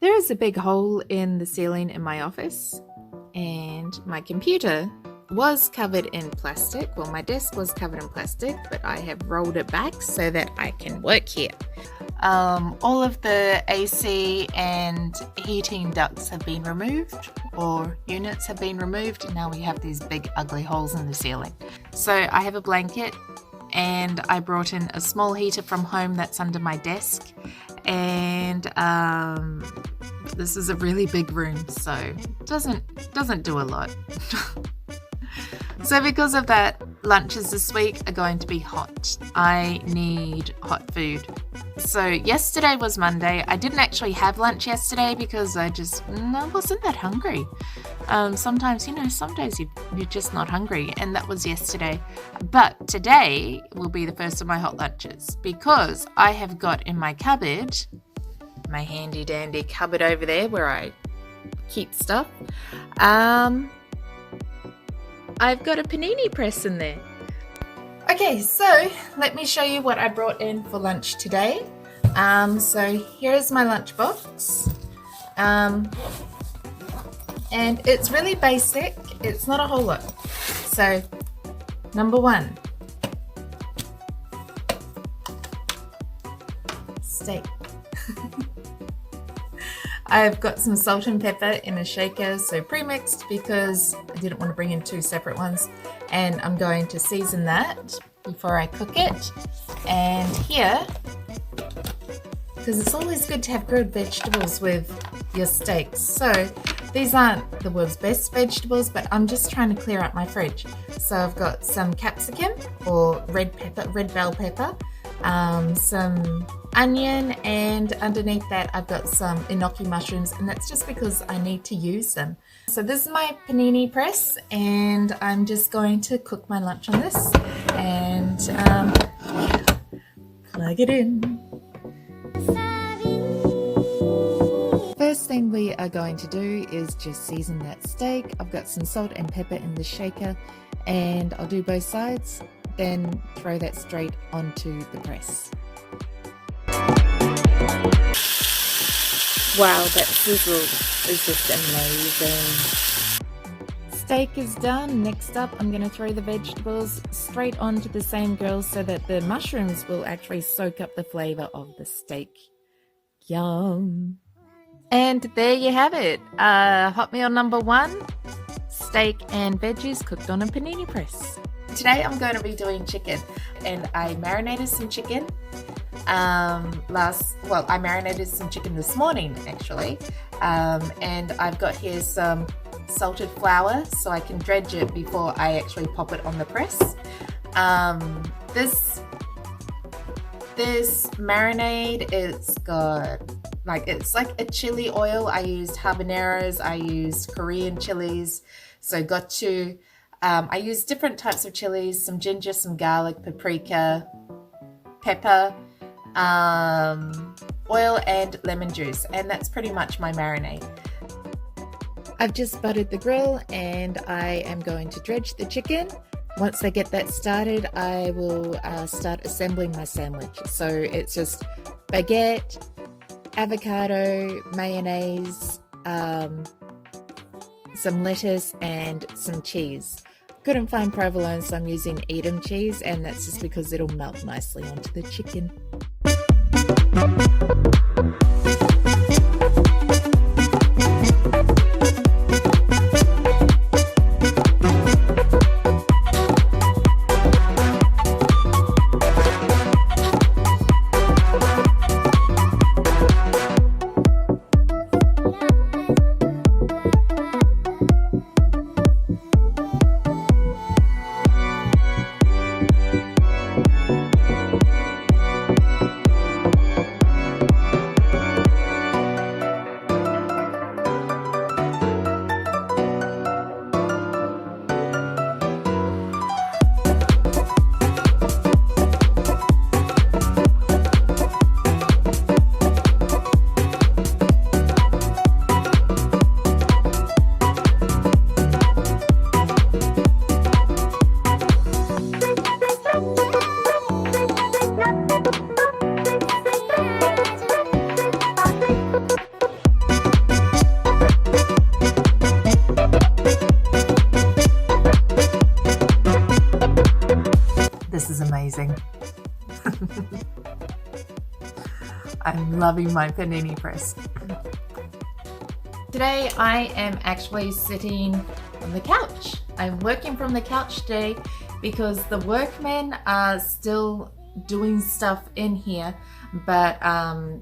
There is a big hole in the ceiling in my office, and my computer was covered in plastic. Well, my desk was covered in plastic, but I have rolled it back so that I can work here. All of the AC and heating ducts have been removed, or units have been removed, and now we have these big ugly holes in the ceiling. So I have a blanket, and I brought in a small heater from home that's under my desk, and this is a really big room, so it doesn't do a lot. So because of that, lunches this week are going to be hot. I need hot food. So yesterday was Monday. I didn't actually have lunch yesterday because I wasn't that hungry. Sometimes, some days you're just not hungry, and that was yesterday. But today will be the first of my hot lunches because I have got in my cupboard, my handy dandy cupboard over there where I keep stuff. I've got a panini press in there. Okay, so let me show you what I brought in for lunch today. So here's my lunch box. And it's really basic. It's not a whole lot. So, number 1. Steak. I've got some salt and pepper in a shaker, so pre-mixed because I didn't want to bring in 2 separate ones. And I'm going to season that before I cook it. And here, because it's always good to have grilled vegetables with your steaks. So these aren't the world's best vegetables, but I'm just trying to clear out my fridge. So I've got some capsicum or red bell pepper, some onion, and underneath that I've got some enoki mushrooms, and that's just because I need to use them. So this is my panini press, and I'm just going to cook my lunch on this and plug it in. First thing we are going to do is just season that steak. I've got some salt and pepper in the shaker, and I'll do both sides, then throw that straight onto the press. Wow, that sizzle is just amazing. Steak is done. Next up, I'm going to throw the vegetables straight onto the same grill so that the mushrooms will actually soak up the flavor of the steak. Yum. And there you have it. Hot meal number 1, steak and veggies cooked on a panini press. Today I'm going to be doing chicken, and I marinated some chicken. I marinated some chicken this morning actually, and I've got here some salted flour so I can dredge it before I actually pop it on the press. This marinade, it's like a chili oil. I used habaneros, I used Korean chilies, so I used different types of chilies, some ginger, some garlic, paprika, pepper, oil and lemon juice, and that's pretty much my marinade. I've just buttered the grill and I am going to dredge the chicken. Once I get that started, I will start assembling my sandwich. So it's just baguette, avocado, mayonnaise, some lettuce and some cheese. Couldn't find provolone, so I'm using Edam cheese, and that's just because it'll melt nicely onto the chicken. I'm loving my panini press. Today I am actually sitting on the couch. I'm working from the couch today because the workmen are still doing stuff in here, but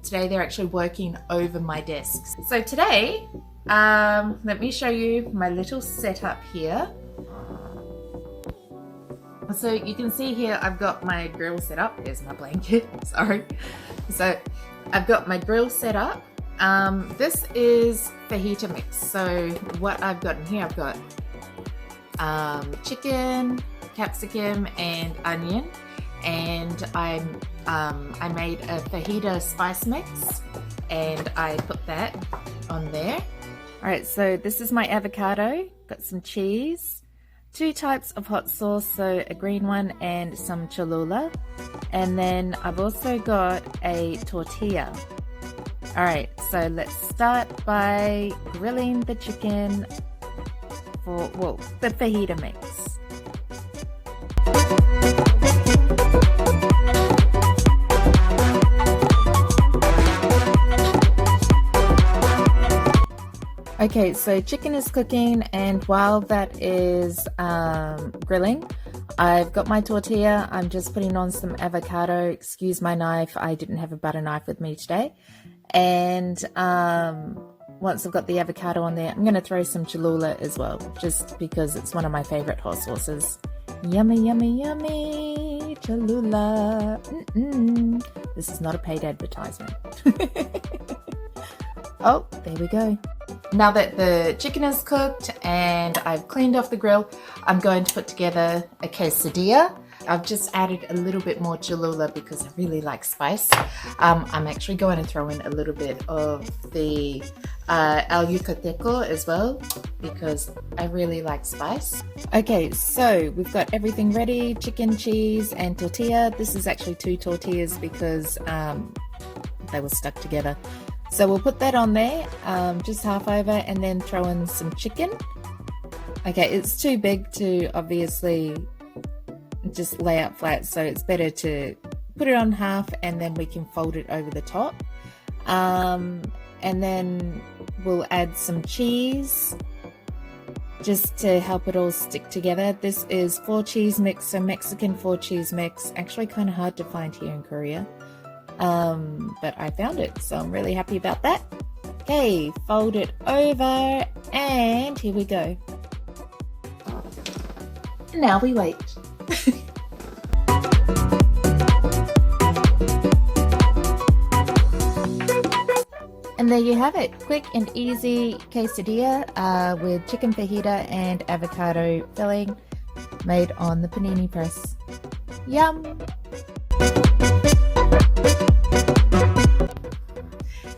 today they're actually working over my desks. So today, let me show you my little setup here. So you can see here I've got my grill set up. There's my blanket, sorry. So I've got my grill set up. This is fajita mix. So what I've got in here, I've got chicken, capsicum and onion, and I made a fajita spice mix and I put that on there. All right, so this is my avocado, got some cheese, 2 types of hot sauce, so a green one and some Cholula, and then I've also got a tortilla. All right, so let's start by grilling the chicken for, well, the fajita mix. Okay, so chicken is cooking, and while that is grilling, I've got my tortilla. I'm just putting on some avocado. Excuse my knife, I didn't have a butter knife with me today. And once I've got the avocado on there, I'm going to throw some Cholula as well, just because it's one of my favorite hot sauces. Yummy, yummy, yummy, Cholula. This is not a paid advertisement. Oh, there we go. Now that the chicken is cooked and I've cleaned off the grill, I'm going to put together a quesadilla. I've just added a little bit more Cholula because I really like spice. I'm actually going to throw in a little bit of the El Yucateco as well because I really like spice. Okay, so we've got everything ready, chicken, cheese and tortilla. This is actually 2 tortillas because they were stuck together. So we'll put that on there, just half over, and then throw in some chicken. Okay, it's too big to obviously just lay out flat, so it's better to put it on half and then we can fold it over the top. And then we'll add some cheese just to help it all stick together. This is 4 cheese mix, so Mexican 4 cheese mix. Actually kind of hard to find here in Korea. But I found it, so I'm really happy about that. Okay, fold it over, and here we go. And now we wait. And there you have it, quick and easy quesadilla with chicken fajita and avocado filling made on the panini press. Yum!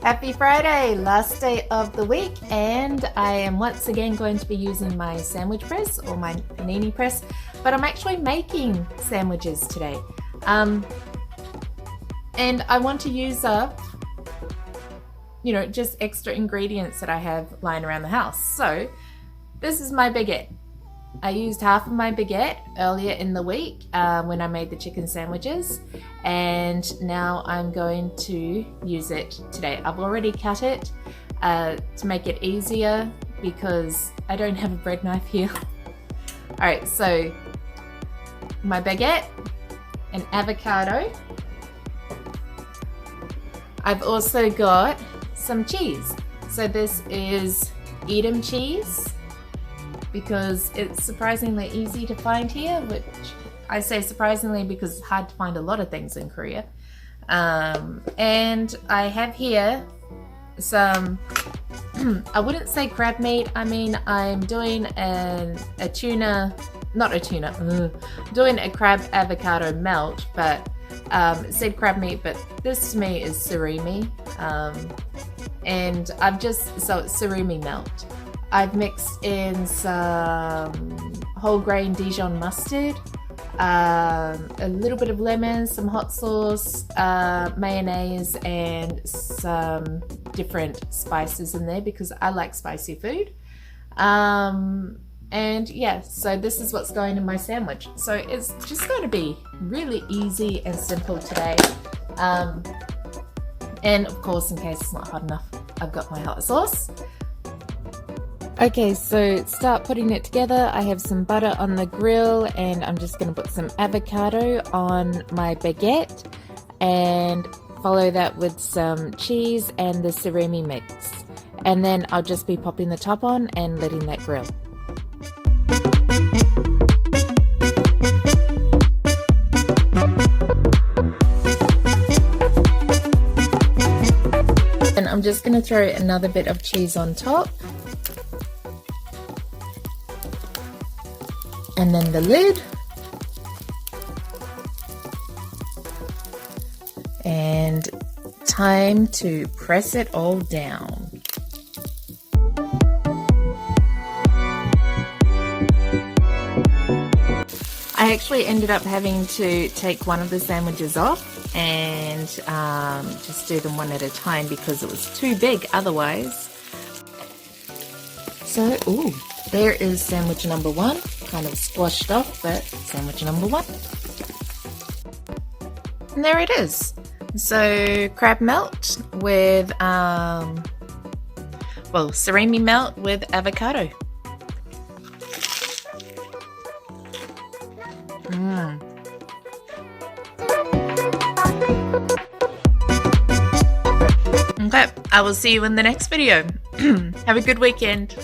Happy Friday, last day of the week, and I am once again going to be using my sandwich press or my panini press, but I'm actually making sandwiches today. And I want to use up, just extra ingredients that I have lying around the house. So this is my baguette. I used half of my baguette earlier in the week when I made the chicken sandwiches, and now I'm going to use it today. I've already cut it to make it easier because I don't have a bread knife here. Alright, so my baguette and avocado. I've also got some cheese. So this is Edam cheese, because it's surprisingly easy to find here, which I say surprisingly because it's hard to find a lot of things in Korea. And I have here some, I wouldn't say crab meat, I'm doing doing a crab avocado melt, but it said crab meat, but this to me is surimi. And so it's surimi melt. I've mixed in some whole grain Dijon mustard, a little bit of lemon, some hot sauce, mayonnaise, and some different spices in there because I like spicy food. And yeah, so this is what's going in my sandwich. So it's just going to be really easy and simple today. And of course, in case it's not hot enough, I've got my hot sauce. Okay, so start putting it together. I have some butter on the grill and I'm just going to put some avocado on my baguette and follow that with some cheese and the surimi mix. And then I'll just be popping the top on and letting that grill. And I'm just going to throw another bit of cheese on top. And then the lid. And time to press it all down. I actually ended up having to take one of the sandwiches off and just do them one at a time because it was too big otherwise. So, ooh, there is sandwich number one. Kind of squashed off, but sandwich number one. And there it is. So crab melt with, surimi melt with avocado. Okay, I will see you in the next video. Have a good weekend.